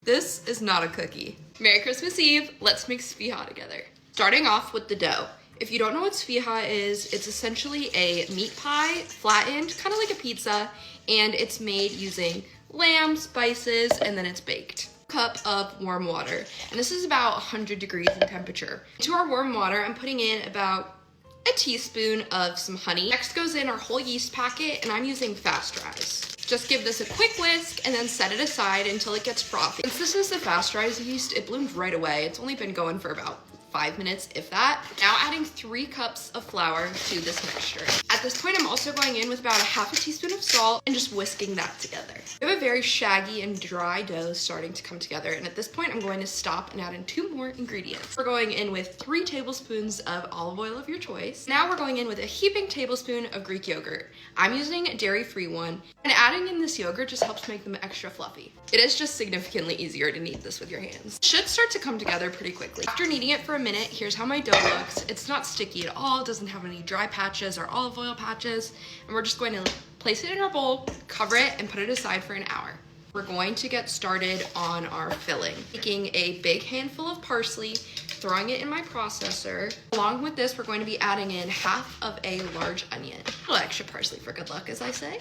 This is not a cookie. Merry Christmas Eve. Let's make Sfiha together. Starting off with the dough. If you don't know what Sfeeha is, it's essentially a meat pie, flattened, kind of like a pizza, and it's made using lamb, spices, and then it's baked. Cup of warm water, and this is about 100 degrees in temperature. To our warm water, I'm putting in about a teaspoon of some honey. Next goes in our whole yeast packet, and I'm using fast rise. Just give this a quick whisk and then set it aside until it gets frothy. Since this is the fast rise yeast, it bloomed right away. It's only been going for about 5 minutes, if that. Now adding 3 cups of flour to this mixture. At this point, I'm also going in with about a half a teaspoon of salt and just whisking that together. We have a very shaggy and dry dough starting to come together, and at this point, I'm going to stop and add in 2 more ingredients. We're going in with 3 tablespoons of olive oil of your choice. Now we're going in with a heaping tablespoon of Greek yogurt. I'm using a dairy-free one, and adding in this yogurt just helps make them extra fluffy. It is just significantly easier to knead this with your hands. It should start to come together pretty quickly. After kneading it for a minute, here's how my dough looks. It's not sticky at all, doesn't have any dry patches or olive oil patches, and we're just going to place it in our bowl, cover it, and put it aside for an hour. We're going to get started on our filling. Taking a big handful of parsley, throwing it in my processor. Along with this, we're going to be adding in half of a large onion. A little extra parsley for good luck, as I say.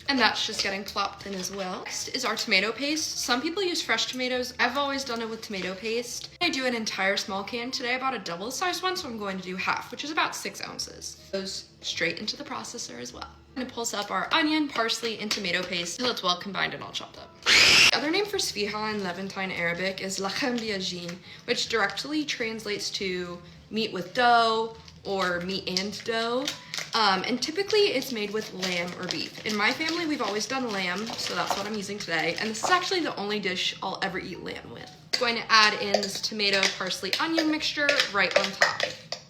And that's just getting plopped in as well. Next is our tomato paste. Some people use fresh tomatoes. I've always done it with tomato paste. I do an entire small can today. I bought a double sized one, so I'm going to do half, which is about 6 ounces. Goes straight into the processor as well. I'm gonna pulse up our onion, parsley, and tomato paste until it's well combined and all chopped up. The other name for Sfiha in Levantine Arabic is lachem biajin, which directly translates to meat with dough or meat and dough. And typically it's made with lamb or beef. In my family, we've always done lamb, so that's what I'm using today. And this is actually the only dish I'll ever eat lamb with. I'm going to add in this tomato, parsley, onion mixture right on top.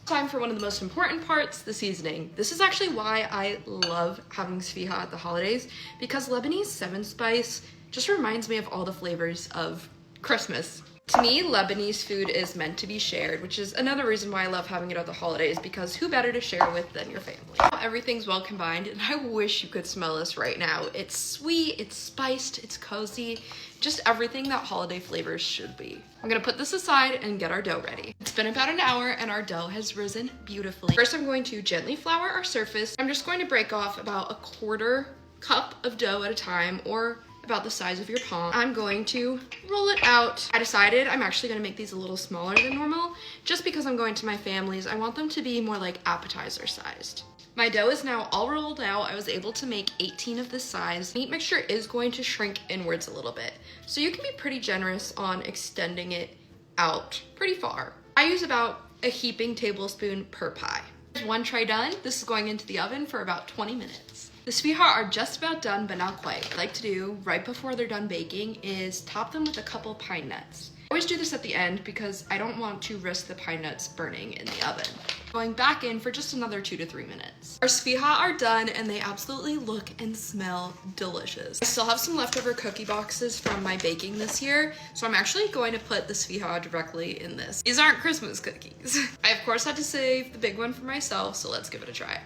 Time for one of the most important parts, the seasoning. This is actually why I love having Sfiha at the holidays, because Lebanese 7-spice just reminds me of all the flavors of Christmas. To me, Lebanese food is meant to be shared, which is another reason why I love having it at the holidays, because who better to share with than your family? Everything's well combined, and I wish you could smell this right now. It's sweet, it's spiced, it's cozy, just everything that holiday flavors should be. I'm gonna put this aside and get our dough ready. It's been about an hour and our dough has risen beautifully. First, I'm going to gently flour our surface. I'm just going to break off about a 1/4 cup of dough at a time, or about the size of your palm. I'm going to roll it out. I decided I'm actually gonna make these a little smaller than normal, just because I'm going to my family's. I want them to be more like appetizer sized. My dough is now all rolled out. I was able to make 18 of this size. Meat mixture is going to shrink inwards a little bit, so you can be pretty generous on extending it out pretty far. I use about a heaping tablespoon per pie. One tray done. This is going into the oven for about 20 minutes. The Sfiha are just about done, but not quite. What I like to do right before they're done baking is top them with a couple pine nuts. I always do this at the end because I don't want to risk the pine nuts burning in the oven. Going back in for just another 2 to 3 minutes. Our Sfiha are done and they absolutely look and smell delicious. I still have some leftover cookie boxes from my baking this year, so I'm actually going to put the Sfiha directly in this. These aren't Christmas cookies. I of course had to save the big one for myself, so let's give it a try.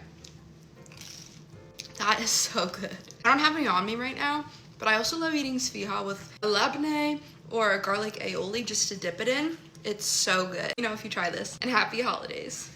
That is so good. I don't have any on me right now, but I also love eating Sfiha with a labneh or a garlic aioli just to dip it in. It's so good. You know, if you try this. And happy holidays.